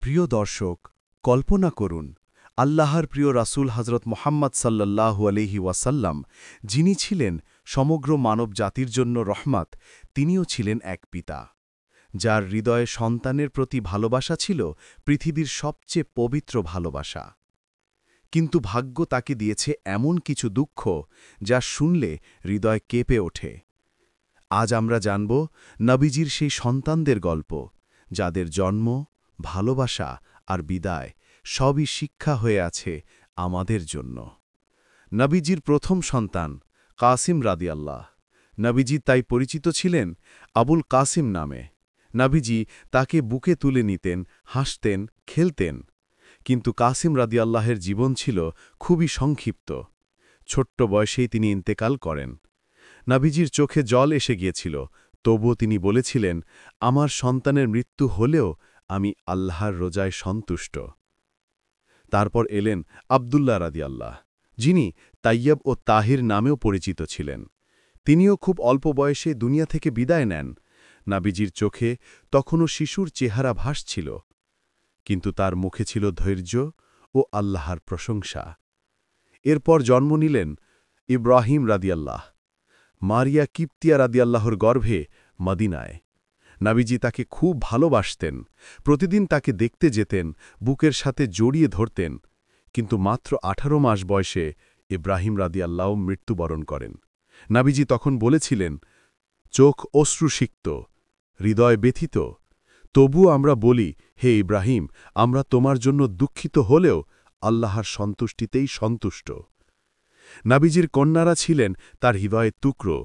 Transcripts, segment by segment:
প্রিয় দর্শক, কল্পনা করুন আল্লাহর প্রিয় রাসূল হযরত মুহাম্মদ সাল্লাল্লাহু আলাইহি ওয়াসাল্লাম, যিনি ছিলেন সমগ্র মানব জাতির জন্য রহমত, তিনিও ছিলেন এক পিতা যার হৃদয়ে সন্তানের প্রতি ভালোবাসা ছিল পৃথিবীর সবচেয়ে পবিত্র ভালোবাসা। কিন্তু ভাগ্য তাকে দিয়েছে এমন কিছু দুঃখ যা শুনলে হৃদয় কেঁপে ওঠে। আজ আমরা জানব নবীজির সেই সন্তানদের গল্প, যাদের জন্ম, ভালোবাসা আর বিদায় সবই শিক্ষা হয়ে আছে আমাদের জন্য। নবীজির প্রথম সন্তান কাসিম রাদিয়াল্লাহ। নবীজি তাই পরিচিত ছিলেন আবুল কাসিম নামে। নবীজি তাকে বুকে তুলে নিতেন, হাসতেন, খেলতেন। কিন্তু কাসিম রাদিয়াল্লাহের জীবন ছিল খুবই সংক্ষিপ্ত। ছোট্ট বয়সেই তিনি ইন্তেকাল করেন। নবীজির চোখে জল এসে গিয়েছিল, তবুও তিনি বলেছিলেন, আমার সন্তানের মৃত্যু হলেও আমি আল্লাহর রোজায় সন্তুষ্ট। তারপর এলেন আবদুল্লাহ রাদিয়াল্লাহ, যিনি তাইয়্যব ও তাহির নামেও পরিচিত ছিলেন। তিনিও খুব অল্প বয়সে দুনিয়া থেকে বিদায় নেন। নবীজির চোখে তখনও শিশুর চেহারা ভাসছিল, কিন্তু তার মুখে ছিল ধৈর্য ও আল্লাহর প্রশংসা। এরপর জন্ম নিলেন ইব্রাহিম রাদিয়াল্লাহ, মারিয়া কিপ্তিয়া রাদিয়াল্লাহর গর্ভে মদিনায়। নবীজি তাকে খুব ভালোবাসতেন, প্রতিদিন তাকে দেখতে যেতেন, বুকের সাথে জড়িয়ে ধরতেন। কিন্তু মাত্র 18 মাস বয়সে ইব্রাহিম রাদিয়াল্লাহ মৃত্যুবরণ করেন। নবীজি তখন বলেছিলেন, চোখ অশ্রুসিক্ত, হৃদয় ব্যথিত, তবুও আমরা বলি, হে ইব্রাহিম, আমরা তোমার জন্য দুঃখিত হলেও আল্লাহর সন্তুষ্টিতেই সন্তুষ্ট। নবীজির কন্যারা ছিলেন তার হৃদয়ের টুকরো।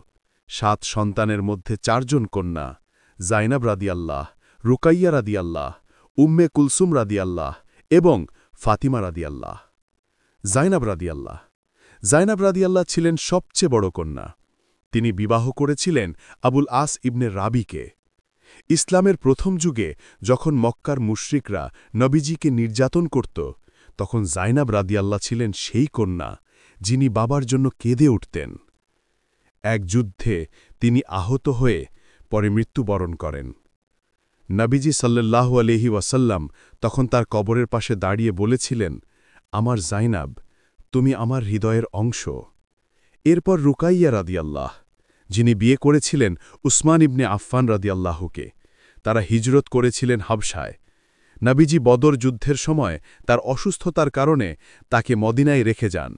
7 সন্তানের মধ্যে 4 জন কন্যা, জাইনাব রাদিয়াল্লাহ, রুকাইয়া রাদিয়াল্লাহ, উম্মে কুলসুম রাদিয়াল্লাহ এবং ফাতিমা রাদিয়াল্লাহ। জাইনাব রাদিয়াল্লাহ ছিলেন সবচেয়ে বড় কন্যা। তিনি বিবাহ করেছিলেন আবুল আস ইবনে রাবিকে। ইসলামের প্রথম যুগে যখন মক্কার মুশরিকরা নবীজিকে নির্যাতন করত, তখন জাইনাব রাদিয়াল্লাহ ছিলেন সেই কন্যা যিনি বাবার জন্য কেঁদে উঠতেন। এক যুদ্ধে তিনি আহত হয়ে পরে মৃত্যুবরণ করেন। নবীজি সাল্লাল্লাহু আলাইহি ওয়াসাল্লাম তখন তার কবরের পাশে দাঁড়িয়ে বলেছিলেন, আমার জাইনাব, তুমি আমার হৃদয়ের অংশ। এরপর রুকাইয়া রাদিয়াল্লাহ, যিনি বিয়ে করেছিলেন উসমান ইবনে আফফান রাদিয়াল্লাহুকে। তারা হিজরত করেছিলেন হাবশায়। নবীজি বদর যুদ্ধের সময় তার অসুস্থতার কারণে তাকে মদিনায় রেখে যান।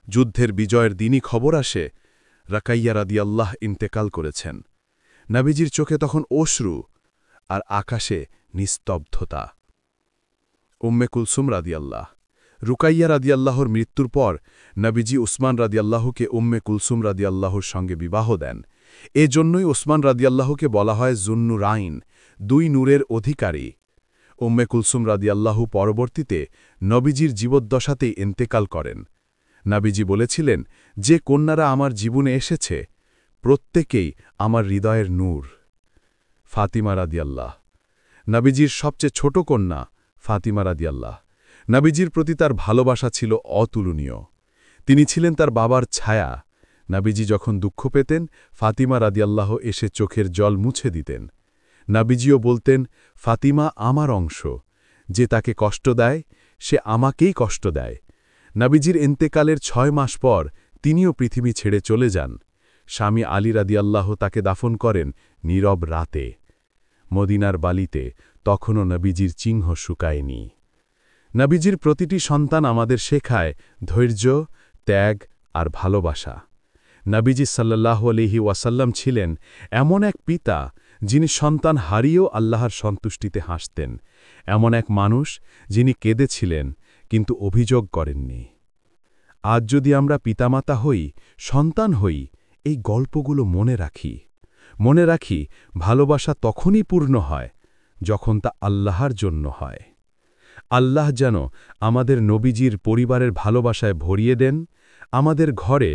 যুদ্ধের বিজয়ের দিনই খবর আসে রুকাইয়া রাদিয়াল্লাহ ইন্তেকাল করেছেন। নবীজির চোখে তখন অশ্রু আর আকাশে নিস্তব্ধতা। উম্মে কুলসুম রাদিয়াল্লাহ। রুকাইয়া রাদিয়াল্লাহর মৃত্যুর পর নবীজি উসমান রাদিয়াল্লাহুকে উম্মে কুলসুম রাদিয়াল্লাহুর সঙ্গে বিবাহ দেন। এজন্যই উসমান রাদিয়াল্লাহুকে বলা হয় জুন্নুরাইন, 2 নূরের অধিকারী। উম্মে কুলসুম রাদিয়াল্লাহু পরবর্তীতে নবীজির জীবদ্দশাতেই ইন্তেকাল করেন। নবীজি বলেছিলেন, যে কন্যারা আমার জীবনে এসেছে প্রত্যেকেই আমার হৃদয়ের নূর। ফাতিমা রাদিয়াল্লাহ। নবীজির সবচেয়ে ছোট কন্যা ফাতিমা রাদিয়াল্লাহ। নবীজির প্রতি তার ভালোবাসা ছিল অতুলনীয়। তিনি ছিলেন তার বাবার ছায়া। নবীজি যখন দুঃখ পেতেন, ফাতিমা রাদিয়াল্লাহ এসে চোখের জল মুছে দিতেন। নবীজিও বলতেন, ফাতিমা আমার অংশ, যে তাকে কষ্ট দেয় সে আমাকেই কষ্ট দেয়। নবীজির ইন্তেকালের 6 মাস পর তিনিও পৃথিবী ছেড়ে চলে যান। স্বামী আলী রাদিয়াল্লাহ তাকে দাফন করেন নীরব রাতে। মদিনার বালিতে তখনও নবীজির চিহ্ন শুকায়নি। নবীজির প্রতিটি সন্তান আমাদের শেখায় ধৈর্য, ত্যাগ আর ভালোবাসা। নবীজি সাল্লাল্লাহু আলাইহি ওয়াসাল্লাম ছিলেন এমন এক পিতা যিনি সন্তান হারিয়েও আল্লাহর সন্তুষ্টিতে হাসতেন, এমন এক মানুষ যিনি কেঁদেছিলেন কিন্তু অভিযোগ করেননি। আজ যদি আমরা পিতামাতা হই, সন্তান হই, এই গল্পগুলো মনে রাখি ভালোবাসা তখনই পূর্ণ হয় যখন তা আল্লাহর জন্য হয়। আল্লাহ যেন আমাদের নবীজির পরিবারের ভালোবাসায় ভরিয়ে দেন, আমাদের ঘরে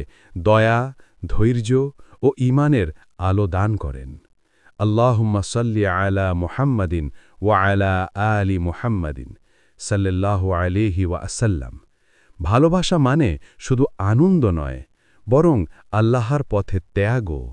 দয়া, ধৈর্য ও ঈমানের আলো দান করেন। আল্লাহুম্মা সাল্লি আলা মুহাম্মাদিন ওয়া আলা আলি মুহাম্মাদিন সাল্লাল্লাহু আলাইহি ওয়াসাল্লাম। ভালোবাসা মানে শুধু আনন্দ নয়, বরং আল্লাহর পথে ত্যাগও।